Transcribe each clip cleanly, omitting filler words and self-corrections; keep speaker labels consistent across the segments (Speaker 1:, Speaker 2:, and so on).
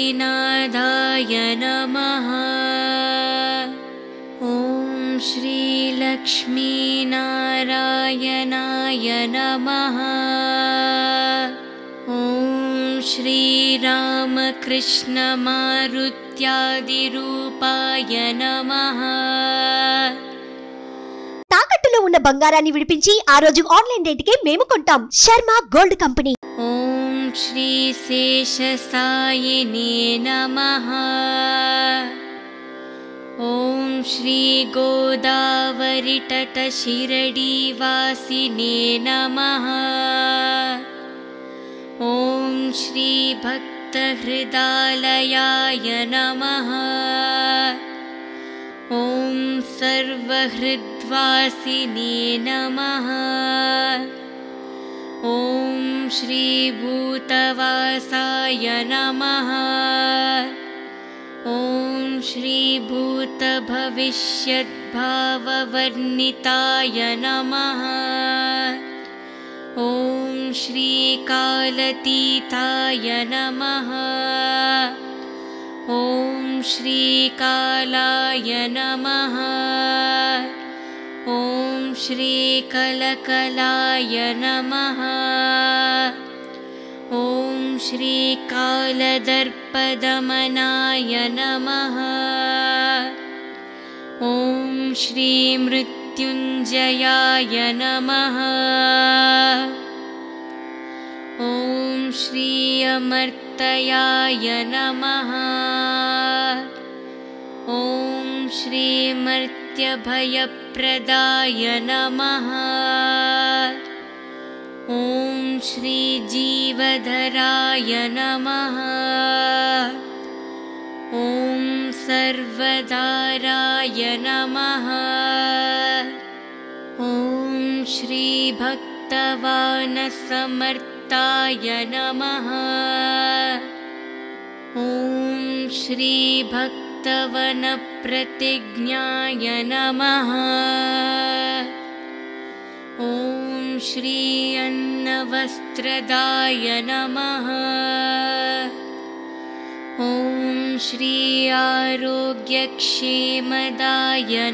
Speaker 1: श्रीनाथाय नमः। ॐ श्रीलक्ष्मीनारायणाय नमः। ॐ श्रीरामकृष्णमारुत्यादिरूपाय नमः।
Speaker 2: తాకట్టులో ఉన్న బంగారాన్ని విడిపించి ఆ రోజు ఆన్లైన్ రేటుకే మేము కొంటాం. Sharma gold company.
Speaker 1: ఓం శ్రీ శేషసాయినే నమః. ఓం శ్రీ గోదావరి తట శిరడీవాసినే నమః. ఓం శ్రీ భక్తహృదాలయాయ నమః. ॐ सर्वहृद्वासिने नमः. ॐ श्रीभूतवासाय नमः. ॐ श्रीभूतभविष्यद्भाववर्णिताय नमः. ॐ श्रीकालतीताय नमः. ॐ श्रीकालाय नमः. ॐ श्रीकलकलाय नमः. ॐ श्रीकालदर्पदमनाय नमः. ॐ श्रीमृत्युञ्जयाय नमः. ॐ श्री अमर्त्याय नमः. ॐ श्रीमर्त्यभयप्रदाय नमः. ॐ श्रीजीवधराय नमः. ॐ सर्वदाराय नमः. ॐ श्रीभक्तवानसमर्ताय नमः. ॐ श्रीभक्तवनप्रतिज्ञाय नमः. ॐ श्री अन्नवस्त्रदाय नमः. ॐ श्री आरोग्यक्षेमदाय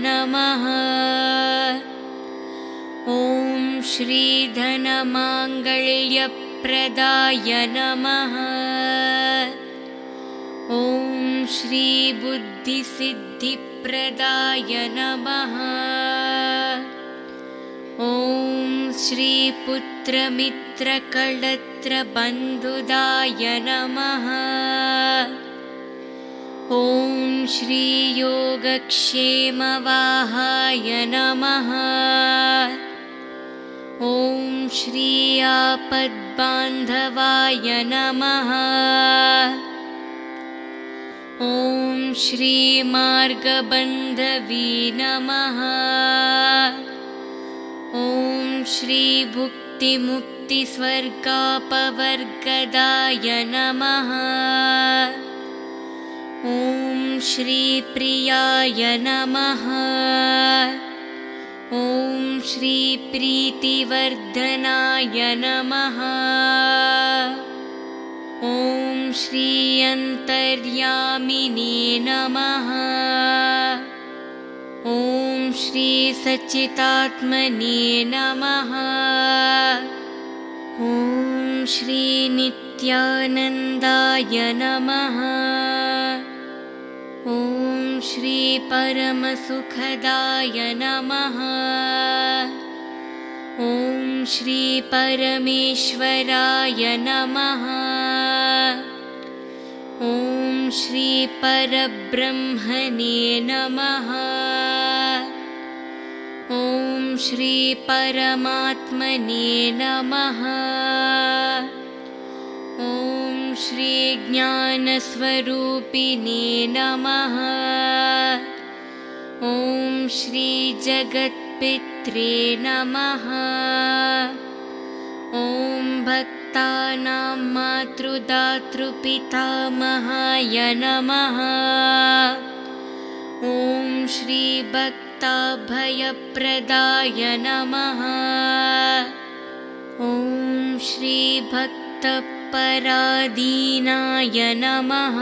Speaker 1: नमः. ॐ श्रीधनमाङ्गल्यप्रदाय नमः. ॐ श्रीबुद्धिसिद्धिप्रदाय नमः. ॐ श्रीपुत्रमित्रकळत्रबन्धुदाय नमः. ॐ श्रीयोगक्षेमवाहाय नमः. ॐ श्री आपद्बान्धवाय नमः. ॐ श्री मार्गबन्धवे नमः. ॐ श्री भुक्तिमुक्तिस्वर्गापवर्गदाय नमः. ॐ श्री प्रियाय नमः. ॐ श्री प्रीतिवर्धनाय नमः. ॐ श्री अन्तर्यामिने नमः. ॐ श्री सच्चिदात्मने नमः. ॐ श्री नित्यानन्दाय नमः. ॐ श्री परमसुखदाय नमः. ॐ श्री परमेश्वराय नमः. ॐ श्री परब्रह्मणे नमः. ॐ श्री परमात्मने नमः. ॐ श्री ज्ञानस्वरूपिणे नमः. ॐ श्री जगत्पित्रे नमः. ॐ भक्तानां मातृदातृपितामहाय नमः. ॐ श्री भक्ताभयप्रदाय नमः. ॐ श्री भक्तप्रदाय अपराधीनाय नमः।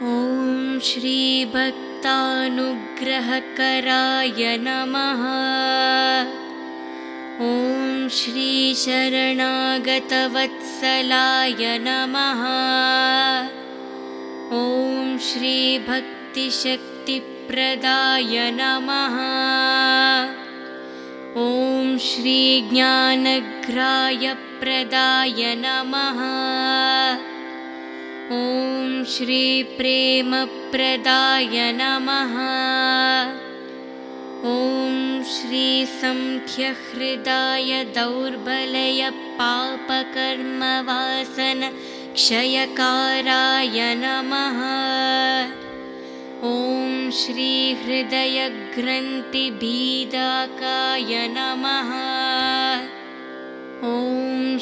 Speaker 1: ॐ श्री भक्तानुग्रहकराय नमः। ॐ श्री शरणागतवत्सलाय नमः। ॐ श्री भक्तिशक्तिप्रदाय नमः। ॐ श्री ज्ञानग्राह्यप्रदाय नमः। ॐ श्री प्रेमप्रदाय नमः। ॐ श्री संख्यहृदाय दौर्बलय पापकर्मवासन क्षयकाराय नमः। ॐ श्री हृदयग्रन्थिभीदाकाय नमः। ॐ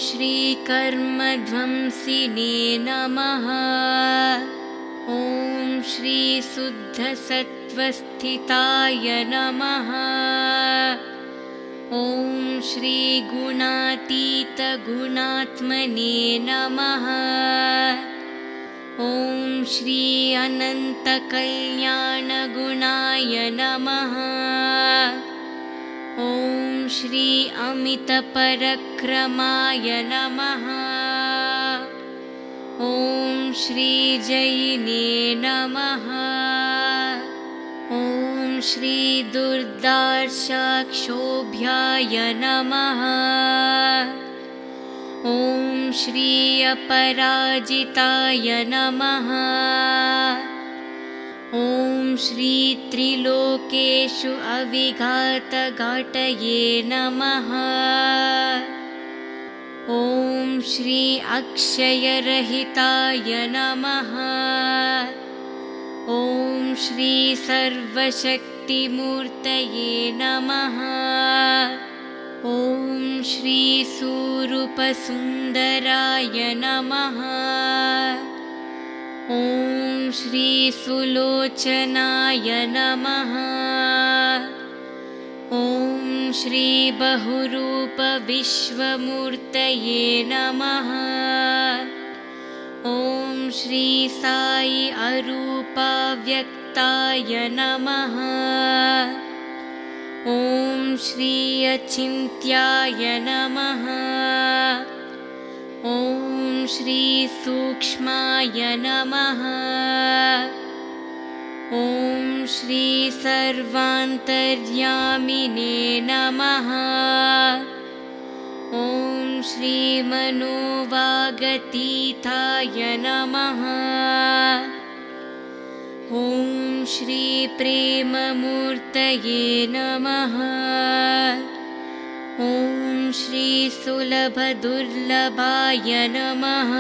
Speaker 1: श्री कर्मध्वंसिने नमः। ॐ श्री शुद्धसत्त्वस्थिताय नमः। ॐ श्री गुणातीतगुणात्मने नमः। ॐ श्री अनन्तकल्याणगुणाय नमः। ॐ श्री अमितपरक्रमाय नमः। ॐ श्री जैने नमः। ॐ श्री दुर्दार्शाक्षोभ्याय नमः। ॐ श्री अपराजिताय नमः। ॐ श्री त्रिलोकेषु अविघातघाटये नमः। ॐ श्री अक्षयरहिताय नमः। ॐ श्री सर्वशक्तिमूर्तये नमः। ॐ श्री सूरूपसुन्दराय नमः। ॐ श्री सुलोचनाय नमः। ॐ श्री बहुरूपविश्वमूर्तये नमः। ॐ श्री साई अरूपाव्यक्ताय नमः। ॐ श्री अचिन्त्याय नमः। ॐ श्री सूक्ष्माय नमः। ॐ श्री सर्वान्तर्यामिने नमः। ॐ श्री मनोवागतीताय नमः। ॐ श्री प्रेममूर्तये नमः। ॐ श्री सुलभदुर्लभाय नमः।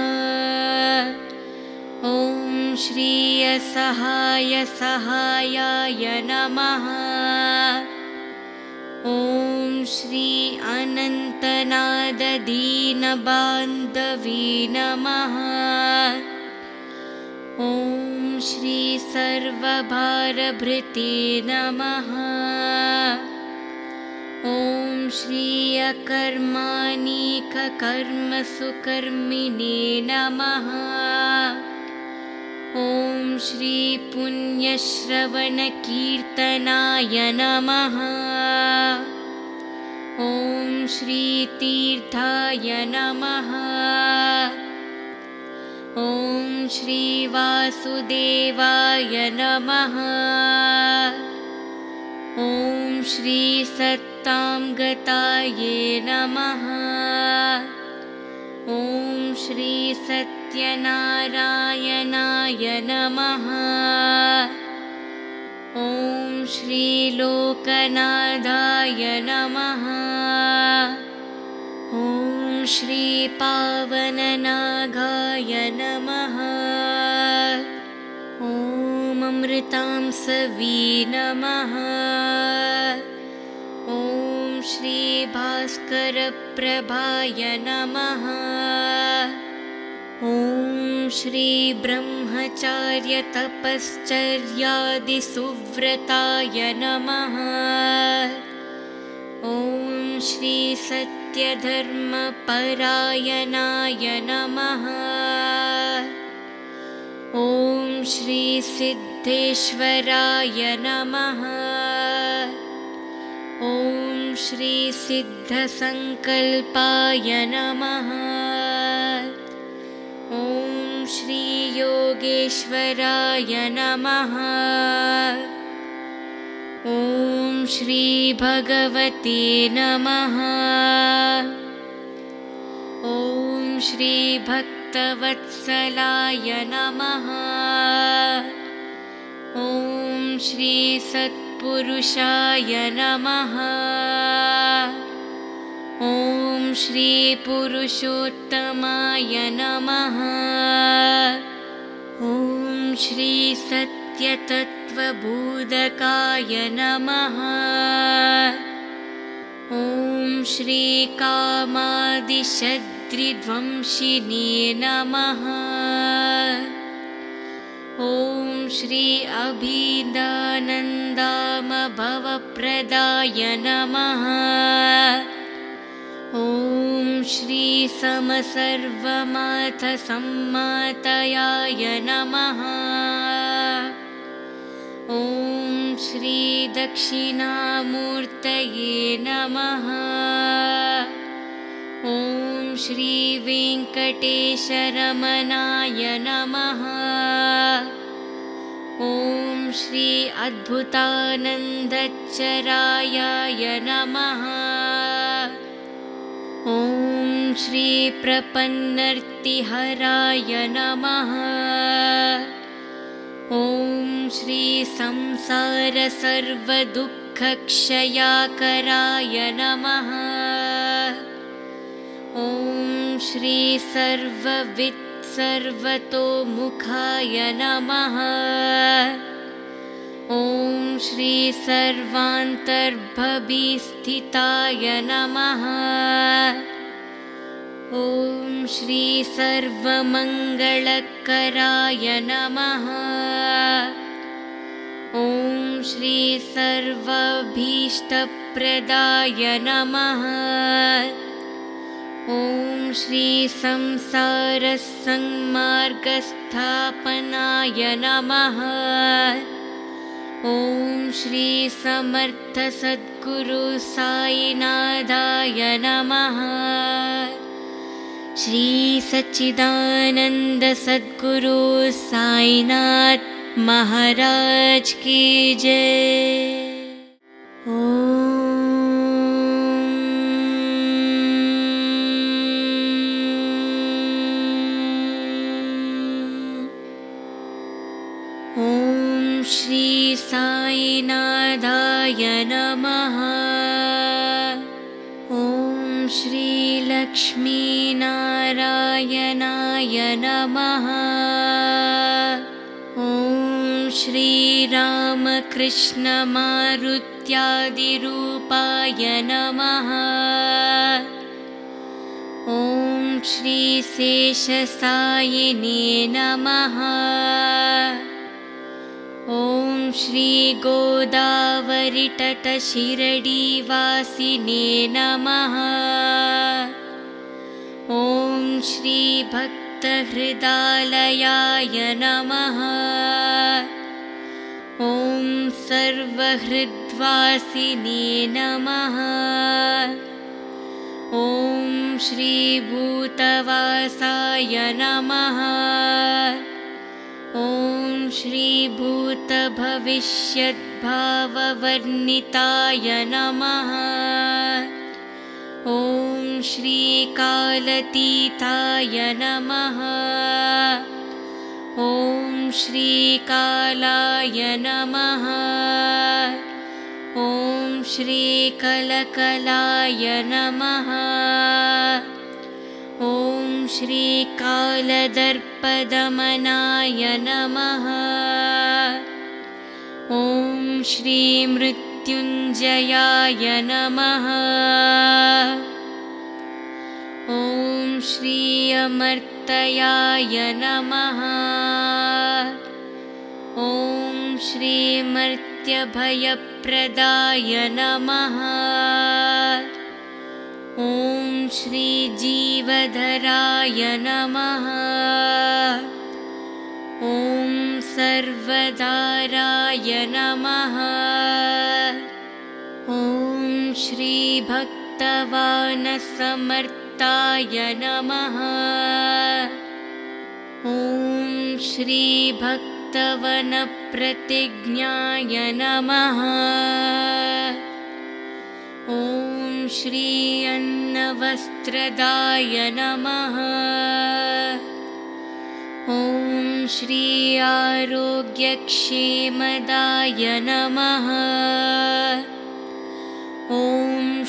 Speaker 1: ॐ श्री असहायसहायाय नमः। ॐ श्री अनन्तनाददीनबान्धवे नमः। ॐ श्री सर्वभारभृते नमः। ॐ श्री अकर्माणिककर्मसुकर्मिणे नमः। ॐ श्री पुण्यश्रवणकीर्तनाय नमः। ॐ श्री तीर्थाय नमः। ॐ श्री वासुदेवाय नमः। ॐ श्री सत्तांगताये नमः। ॐ श्री सत्यनारायणाय नमः। ॐ श्री लोकनाथाय नमः। ॐ श्री पावननागाय नमः। ॐ अमृतांसवे नमः। ॐ श्री भास्करप्रभाय नमः। ॐ श्री ब्रह्मचार्यतपश्चर्यादिसुव्रताय नमः। ॐ श्री सत्य सत्यधर्मपरायणाय नमः। ॐ श्री सिद्धेश्वराय नमः। ॐ श्री सिद्धसंकल्पाय नमः। ॐ श्री योगेश्वराय नमः। ॐ श्री भगवते नमः। ॐ श्री भक्तवत्सलाय नमः। ॐ श्री सत्पुरुषाय नमः। ॐ श्री पुरुषोत्तमाय नमः। ॐ श्री सत्यतत्त्वबोधकाय नमः। ॐ श्री कामादिशत्रुध्वंसिने नमः। ॐ श्री अभिदानन्दामभवप्रदाय नमः। ॐ श्री समसर्वमाथसम्मातयाय नमः। ॐ श्री दक्षिणामूर्तये नमः। ॐ श्री वेङ्कटेशरमणाय नमः। ॐ श्री अद्भुतानन्दचरायाय नमः। ॐ श्री प्रपन्नर्तिहराय नमः। ॐ श्री संसारसर्वदुःखक्षयाकराय नमः। ॐ श्री सर्वतोमुखाय नमः। ॐ श्री सर्वान्तर्भविस्थिताय नमः। ॐ श्री सर्वमङ्गलकराय नमः। ॐ श्री सर्वाभीष्टप्रदाय नमः। ॐ श्री संसारसंमार्गस्थापनाय नमः। ॐ श्री समर्थसद्गुरु साईनाथाय नमः। श्री सच्चिदानंद सद्गुरु साईनाथ महाराज की जय। ॐ श्री साईनाथाय नमः। ॐ श्री लक्ष्मीनारायणाय नमः। ॐ श्री रामकृष्णमारुत्यादिरूपाय नमः। ॐ श्री शेषसायिने नमः। ॐ श्री गोदावरीतटशिरडीवासिने नमः। ॐ श्री भक्तहृदालयाय नमः। ॐ सर्वहृद्वासिने नमः। ॐ श्री भूतवासाय नमः। ॐ श्री भूतभविष्यद्भाववर्णिताय नमः। ॐ श्री कालतीताय नमः। ॐ श्री कालाय नमः। ॐ श्री कलकलाय नमः। ॐ श्री कालदर्पदमनाय नमः। ॐ श्री मृत्युञ्जयाय नमः। ॐ श्री अमर्त्याय नमः। ॐ श्री मर्त्यभयप्रदाय नमः। ॐ श्री जीवधराय नमः। ॐ सर्वदाराय नमः। ॐ श्री भक्तवानसमर्ताय नमः। ॐ श्री भक्तवनप्रतिज्ञाय नमः। ॐ श्री अन्नवस्त्रदाय नमः। ॐ श्री आरोग्यक्षेमदाय नमः। ॐ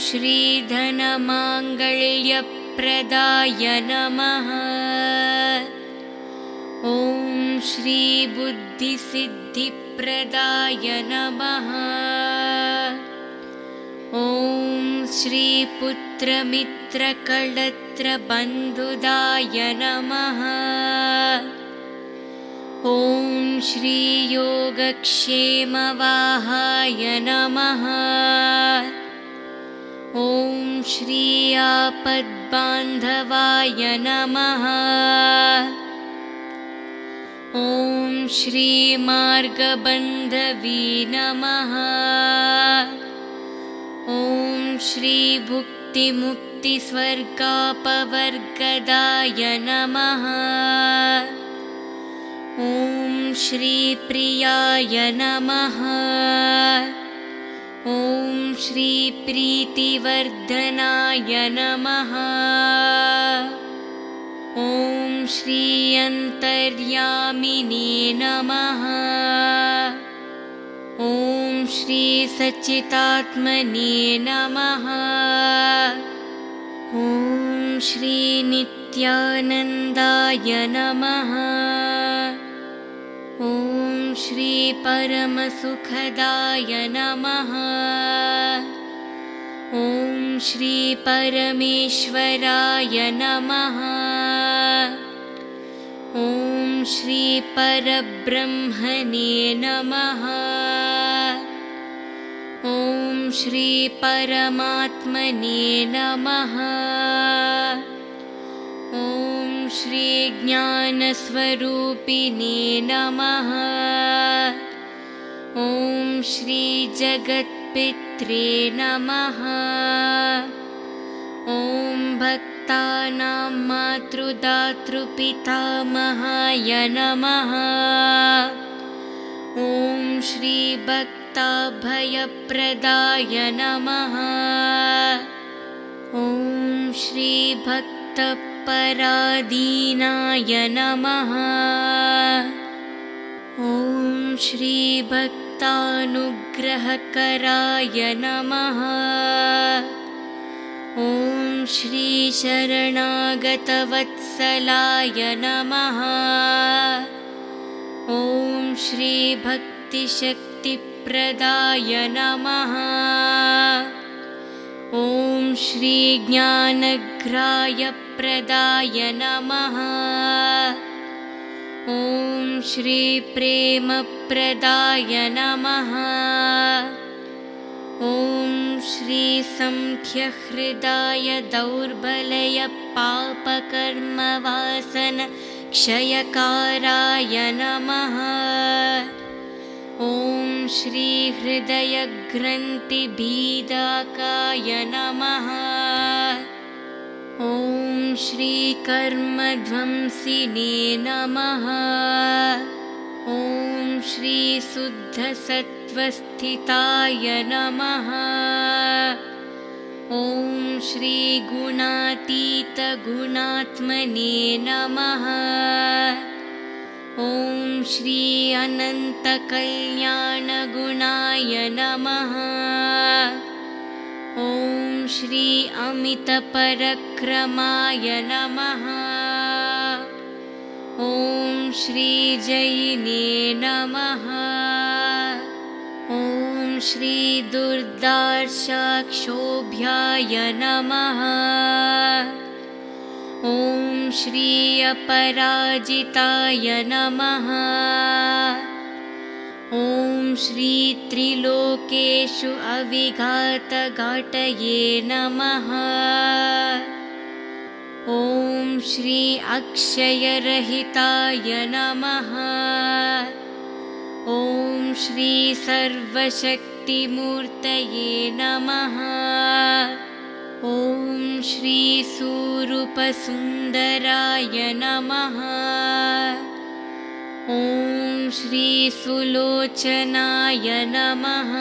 Speaker 1: श्री धनमाङ्गल्यप्रदाय नमः। ॐ श्री बुद्धिसिद्धिप्रदाय नमः। ॐ श्री पुत्रमित्रकळत्रबन्धुदाय नमः। ॐ श्री योगक्षेमवाहाय नमः। ॐ श्री आपद्बान्धवाय नमः। ॐ श्री मार्गबन्धवे नमः। ॐ श्री भुक्तिमुक्तिस्वर्गापवर्गदाय नमः। ॐ श्री प्रियाय नमः। ॐ श्री प्रीतिवर्धनाय नमः। ॐ श्री अन्तर्यामिने नमः। ॐ श्री सच्चिदात्मने नमः। ॐ श्री नित्यानन्दाय नमः। ॐ श्री परमसुखदाय नमः। ॐ श्री परमेश्वराय नमः। ॐ श्री परब्रह्मणे नमः। ॐ श्री परमात्मने नमः। ॐ श्री ज्ञानस्वरूपिणे नमः। ॐ श्री जगत्पित्रे नमः। ॐ भक्तानां मातृदातृपितामहाय नमः। ॐ श्री भक्ताभयप्रदाय नमः। ॐ श्री भक्तपराधीनाय नमः। ॐ श्री भक्तानुग्रहकराय नमः। ॐ श्री शरणागतवत्सलाय नमः। ॐ श्री भक्तिशक्तिप्रदाय नमः। ॐ श्री ज्ञानग्राह्यप्रदाय नमः। ॐ श्री प्रेमप्रदाय नमः। ॐ श्री संख्यहृदाय दौर्बलय पापकर्मवासन क्षयकाराय नमः। ॐ श्री हृदयग्रन्थिभेदकाय नमः। ॐ श्री कर्मध्वंसिने नमः। ॐ श्री शुद्धसत्त्वस्थिताय नमः। ॐ श्री गुणातीतगुणात्मने नमः। ॐ श्री अनन्तकल्याणगुणाय नमः। ॐ श्री अमितपरक्रमाय नमः। ॐ श्री जयिने नमः। ॐ श्री दुर्दार्शाक्षोभ्याय नमः। ॐ श्री अपराजिताय नमः। ॐ श्री त्रिलोकेषु अविघातघाटये नमः। ॐ श्री अक्षयरहिताय नमः। ॐ श्री सर्वशक्तिमूर्तये नमः। ॐ श्री सूरूपसुन्दराय नमः। ॐ श्री सुलोचनाय नमः।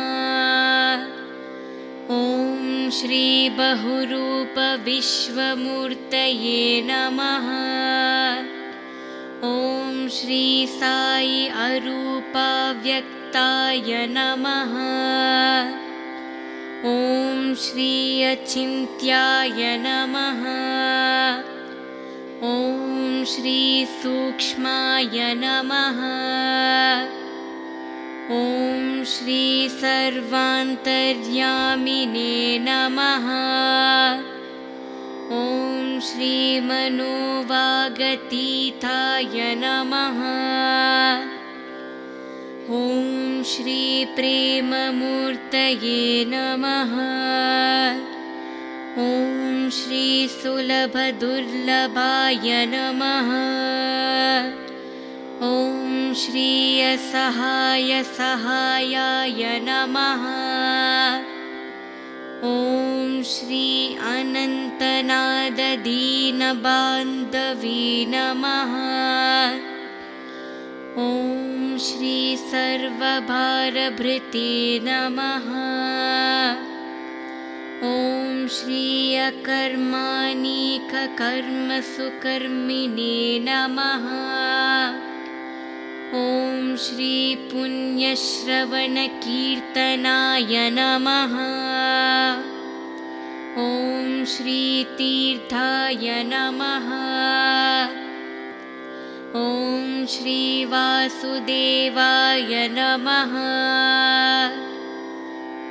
Speaker 1: ॐ श्री बहुरूपविश्वमूर्तये नमः। ॐ श्री साई अरूपाव्यक्ताय नमः। ॐ श्री अचिन्त्याय नमः। ॐ श्री सूक्ष्माय नमः। ॐ श्री सर्वान्तर्यामिने नमः। ॐ श्री मनोवागतीताय नमः। ॐ श्री प्रेममूर्तये नमः। ॐ श्री सुलभदुर्लभाय नमः। ॐ श्री असहायसहायाय नमः। ॐ श्री अनन्तनाददीनबान्धवे नमः। ॐ श्री सर्वभारभृते नमः। ॐ श्री अकर्माणिककर्मसुकर्मिणे नमः। ॐ श्री पुण्यश्रवणकीर्तनाय नमः। ॐ श्री तीर्थाय नमः। ॐ श्री वासुदेवाय नमः।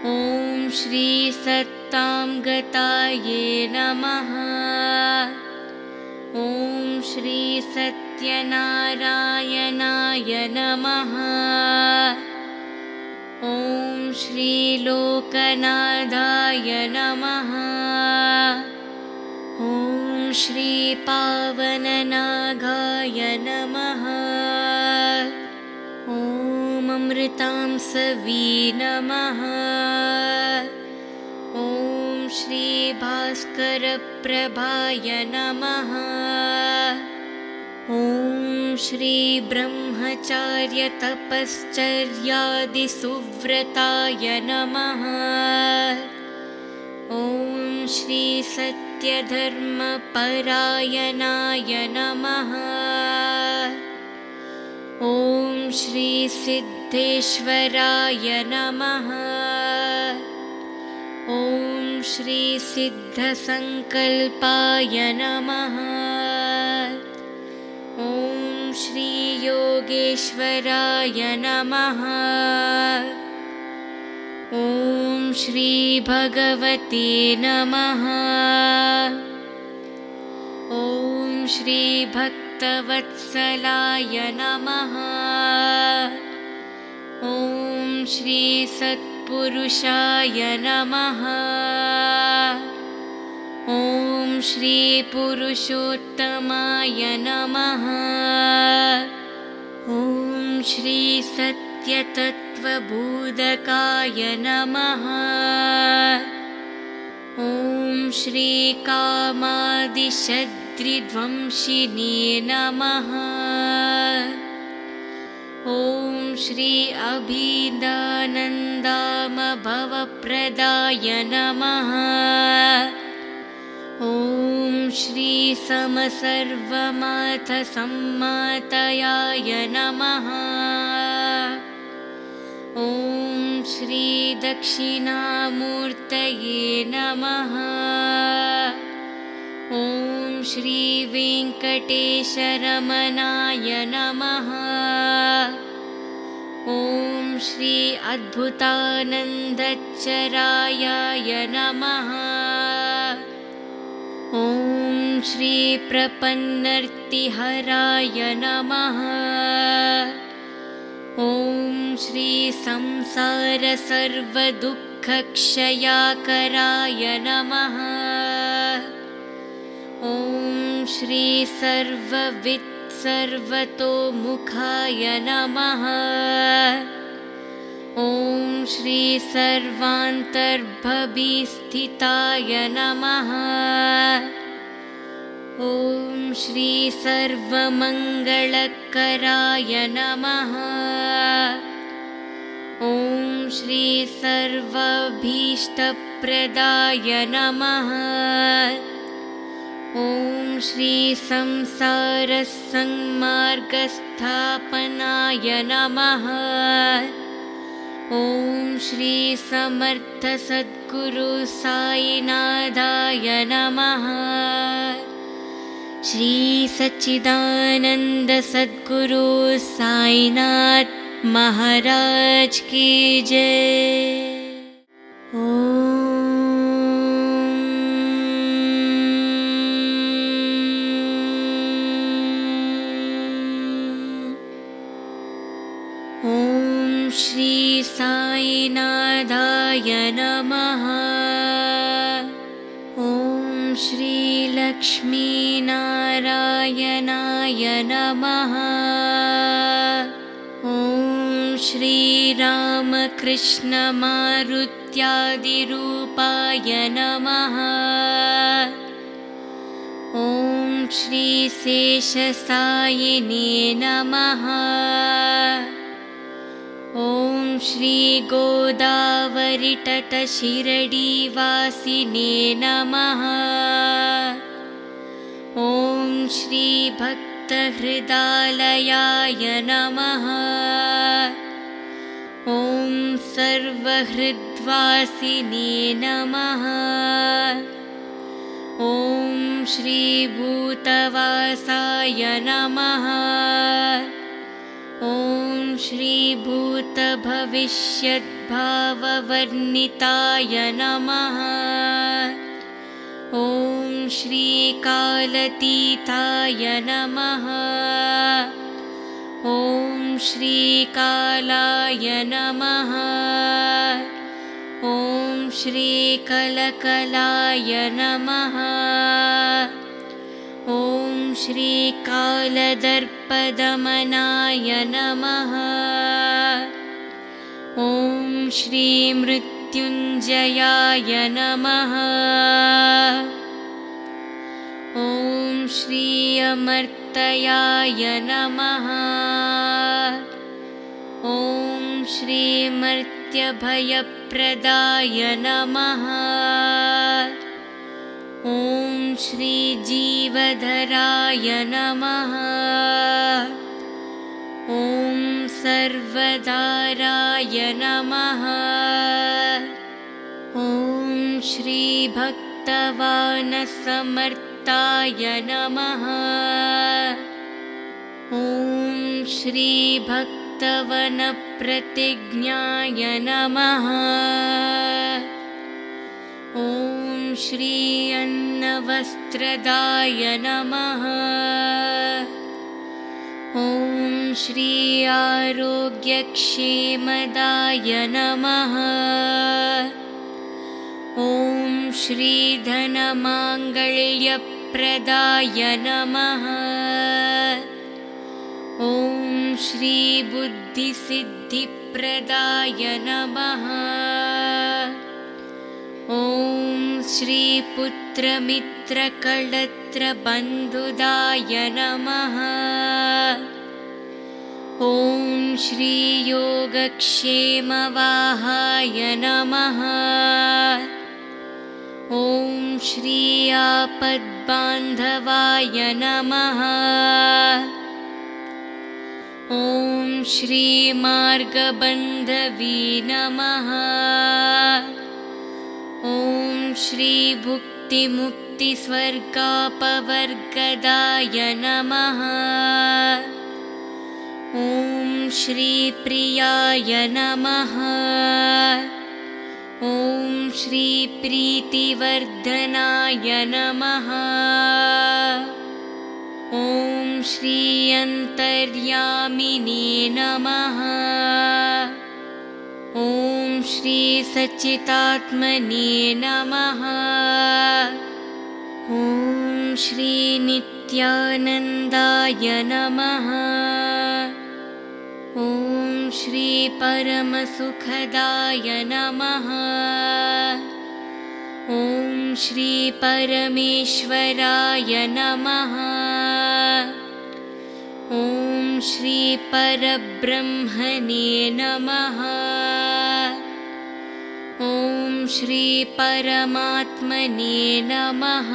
Speaker 1: ॐ श्री सत्तांगताये नमः। ॐ श्री सत्यनारायणाय नमः। ॐ श्री लोकनाथाय नमः। ॐ श्री पावननागाय नमः। ॐ अमृतांसवे नमः। ॐ श्री भास्करप्रभाय नमः। ॐ श्री ब्रह्मचार्यतपश्चर्यादिसुव्रताय नमः। ॐ श्री सत्यधर्मपरायणाय नमः। ॐ श्री सिद्धेश्वराय नमः। ॐ श्री सिद्धसंकल्पाय नमः। ॐ श्री योगेश्वराय नमः। ॐ श्री भगवते नमः। ॐ श्री भक्तवत्सलाय नमः। ॐ श्री सत्पुरुषाय नमः। ॐ श्री पुरुषोत्तमाय नमः। ॐ श्री सत्यतत्त्वबोधकाय नमः। ॐ श्री कामादिशत्रुध्वंसिने नमः। ॐ श्री अभिदानन्दामभवप्रदाय नमः। ॐ श्री समसर्वमाथसम्मातयाय नमः। ॐ श्री दक्षिणामूर्तये नमः। ॐ श्री वेङ्कटेशरमणाय नमः। ॐ श्री अद्भुतानन्दचरायाय नमः। ॐ श्री प्रपन्नर्तिहराय नमः। ॐ श्री संसार सर्वदुःखक्षयाकराय नमः। ॐ श्री सर्ववित् सर्वतोमुखाय नमः। ॐ श्री सर्वान्तर्भवीस्थिताय नमः। ॐ श्री सर्वमङ्गलकराय नमः। ॐ श्री सर्वाभीष्टप्रदाय नमः। ॐ श्री संसारसन्मार्गस्थापनाय नमः। ॐ श्री समर्थ सद्गुरु साईनाथाय नमः। श्री सच्चिदानंद सद्गुरु साईनाथ महाराज की जय। ॐ श्री साईनाथाय नमः। ॐ श्री लक्ष्मीनारायणाय नमः। ॐ श्री रामकृष्णमारुत्यादिरूपाय नमः। ॐ श्री शेषसायिने नमः। ॐ श्री गोदावरीतटशिरडीवासिने नमः। ॐ श्री भक्तहृदालयाय नमः। ॐ सर्वहृद्वासिने नमः। ॐ श्री भूतवासाय नमः। ॐ श्री भूतभविष्यद्भाववर्णिताय नमः। ॐ श्री कालतीताय नमः। ॐ श्री कालाय नमः। ॐ श्री कलकलाय नमः। ॐ श्री कालदर्पदमनाय नमः। ॐ श्री मृत्युञ्जयाय नमः। ॐ श्री अमर्त्याय नमः। ॐ श्री मर्त्यभयप्रदाय नमः। ॐ श्री जीवधराय नमः। ॐ सर्वधाराय नमः। ॐ श्री भक्तवानसमर्ताय नमः। ॐ श्री भक्तवनप्रतिज्ञाय नमः। ॐ श्री अन्नवस्त्रदाय नमः। ॐ श्री आरोग्यक्षेमदाय नमः। ॐ श्री धनमाङ्गल्यप्रदाय नमः। ॐ श्री बुद्धिसिद्धिप्रदाय नमः। ॐ श्री पुत्रमित्रकळत्रबन्धुदाय नमः। ॐ श्री योगक्षेमवाहाय नमः। ॐ श्री आपद्बान्धवाय नमः। ॐ श्री मार्गबन्धवे नमः। ॐ श्री भुक्तिमुक्तिस्वर्गापवर्गदाय नमः। ॐ श्री प्रियाय नमः। ॐ श्री प्रीतिवर्धनाय नमः। ॐ श्री अन्तर्यामिने नमः। ॐ श्री सच्चिदात्मने नमः। ॐ श्री नित्यानन्दाय नमः। ॐ श्री परमसुखदाय नमः। ॐ श्री परमेश्वराय नमः। ॐ श्री परब्रह्मणे नमः। ॐ श्री परमात्मने नमः।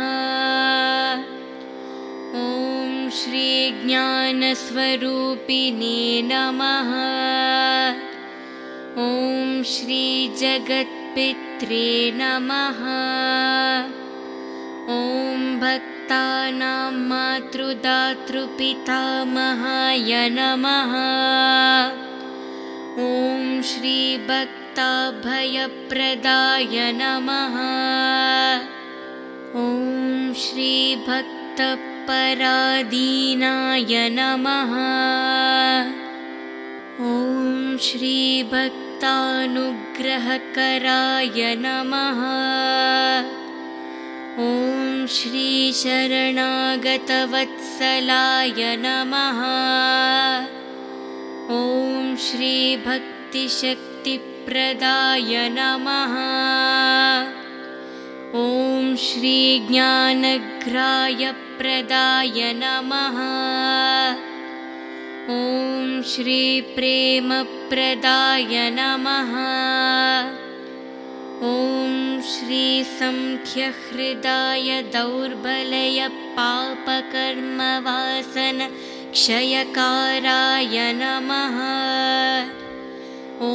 Speaker 1: ॐ श्री ज्ञानस्वरूपिणे नमः। ॐ श्री जगत्पित्रे नमः। ॐ भक्तानां मातृदातृपितामहाय नमः। ॐ श्री भक्ताभयप्रदाय नमः। ॐ श्री भक्तपराधीनाय नमः। ॐ श्री भक्तानुग्रहकराय नमः। ॐ श्री शरणागतवत्सलाय नमः। ॐ श्री भक्तिशक्तिप्रदाय नमः। ॐ श्री ज्ञानग्राह्यप्रदाय नमः। ॐ श्री प्रेमप्रदाय नमः। ॐ श्री संख्यहृदाय दौर्बलय पापकर्मवासन क्षयकाराय नमः। ॐ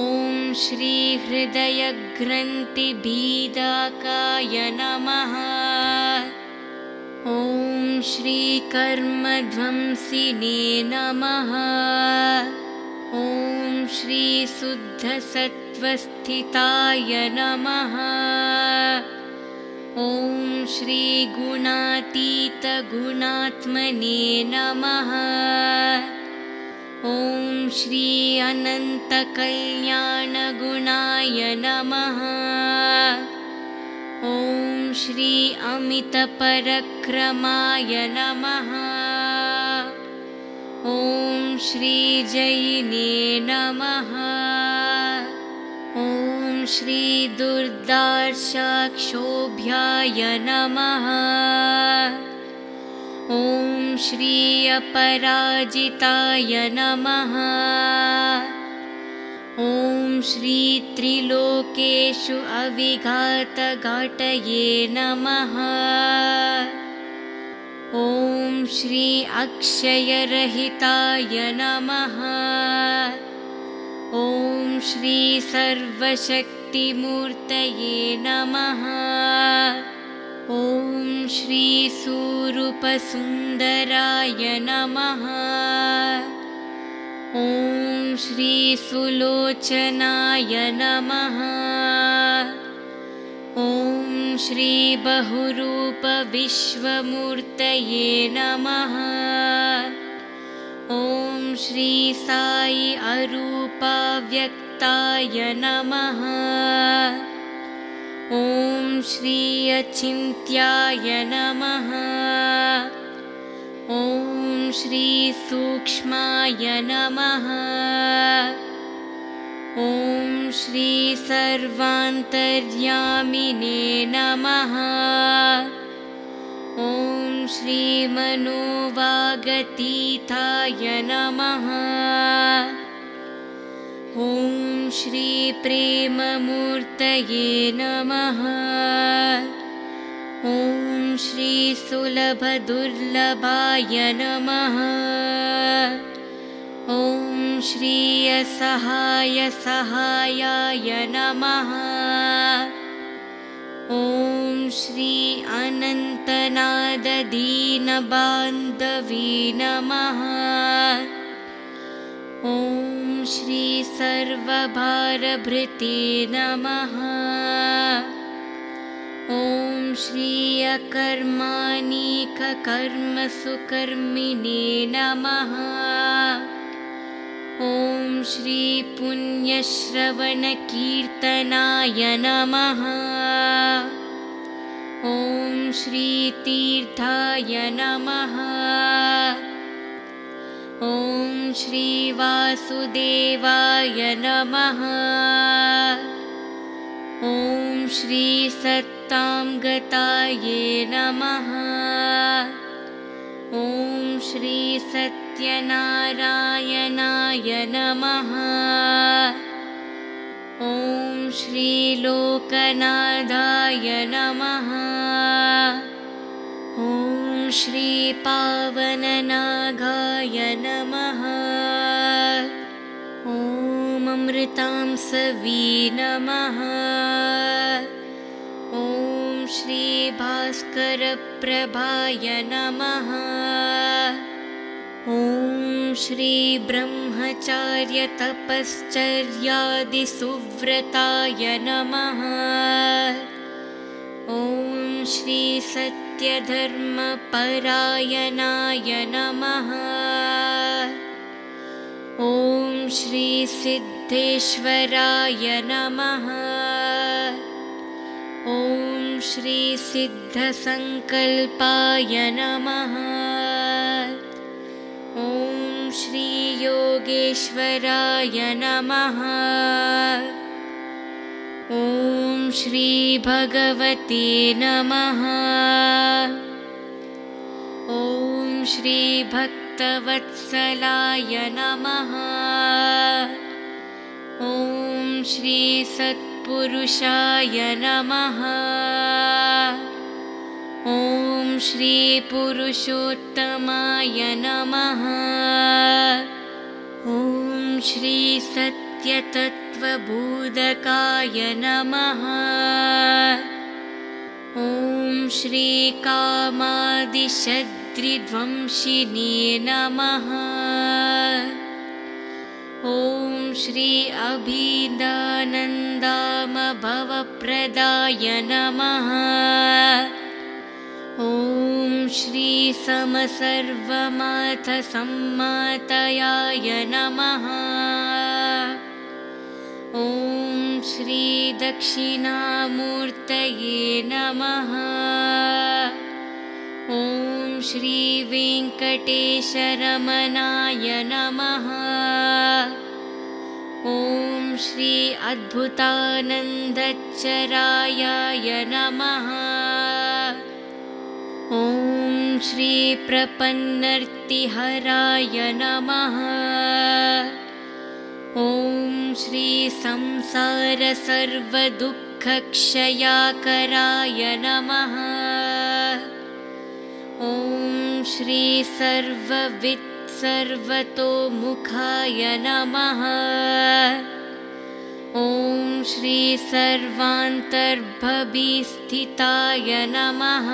Speaker 1: श्री हृदयग्रन्थिभेदकाय नमः। ॐ श्री कर्मध्वंसिने नमः। ॐ श्री शुद्धसत्त्वस्थिताय नमः। ॐ श्री गुणातीतगुणात्मने नमः। ॐ श्री अनन्तकल्याणगुणाय नमः। ॐ श्री अमितपरक्रमाय नमः। ॐ श्री जयिने नमः। ॐ श्री दुर्दार्शाक्षोभ्याय नमः। ॐ श्री अपराजिताय नमः। ॐ श्री त्रिलोकेषु अविघातघाटये नमः। ॐ श्री अक्षयरहिताय नमः। ॐ श्री सर्वशक्तिमूर्तये नमः। ॐ श्री सूरूपसुन्दराय नमः। ॐ श्री सुलोचनाय नमः। ॐ श्री बहुरूपविश्वमूर्तये नमः। ॐ श्री साई अरूपाव्यक्ताय नमः। ॐ श्री अचिन्त्याय नमः। ॐ श्री सूक्ष्माय नमः। ॐ श्री सर्वान्तर्यामिने नमः। ॐ श्री मनोवागतीताय नमः। ॐ श्री प्रेममूर्तये नमः। ॐ श्री सुलभदुर्लभाय नमः। ॐ श्री असहायसहायाय नमः। ॐ श्री अनन्तनाददीनबान्धवे नमः। ॐ श्री सर्वभारभृते नमः। ॐ श्री अकर्माणिककर्मसुकर्मिणे नमः। ॐ श्री पुण्यश्रवणकीर्तनाय नमः। ॐ श्री तीर्थाय नमः। ॐ श्री वासुदेवाय नमः। ॐ श्री सत्तांगताये नमः। ॐ श्री सत्यनारायणाय नमः। ॐ श्री लोकनाथाय नमः। ॐ श्री पावननागाय नमः। ॐ अमृतांसवे नमः। ॐ श्री भास्करप्रभाय नमः। ॐ श्री ब्रह्मचार्यतपश्चर्यादिसुव्रताय नमः। ॐ श्री सत्यधर्मपरायणाय नमः। ॐ श्री सिद्धेश्वराय नमः। ॐ श्री सिद्धसंकल्पाय नमः। ॐ श्री योगेश्वराय नमः। ॐ श्री भगवते नमः। ॐ श्री भक्तवत्सलाय नमः। ॐ श्री सत्पुरुषाय नमः। ॐ श्री पुरुषोत्तमाय नमः। ॐ श्री सत्यतत्त्वबोधकाय नमः। ॐ श्री कामादिशत्रुध्वंसिने नमः। ॐ श्री अभिदानन्दामभवप्रदाय नमः। ॐ श्री समसर्वमाथसम्मातयाय नमः। ॐ श्री दक्षिणामूर्तये नमः। ॐ श्री वेङ्कटेशरमणाय नमः। ॐ श्री अद्भुतानन्दचरायाय नमः। ॐ श्री प्रपन्नर्तिहराय नमः। ॐ श्री संसारसर्वदुःखक्षयाकराय नमः। ॐ श्री सर्वतोमुखाय नमः। ॐ श्री सर्वान्तर्भविस्थिताय नमः।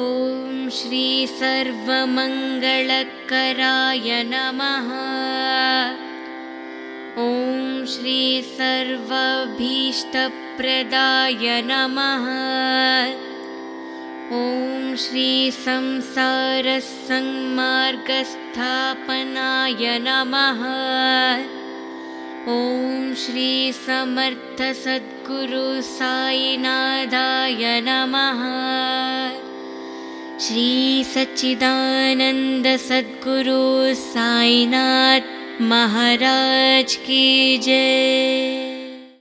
Speaker 1: ॐ श्री सर्वमङ्गलकराय नमः। ॐ श्री सर्वाभीष्टप्रदाय नमः। ॐ श्री संसारसंमार्गस्थापनाय नमः। ॐ श्री समर्थ सद्गुरु साईनाथाय नमः। श्री सच्चिदानंद सद्गुरु साईनाथ महाराज की जय।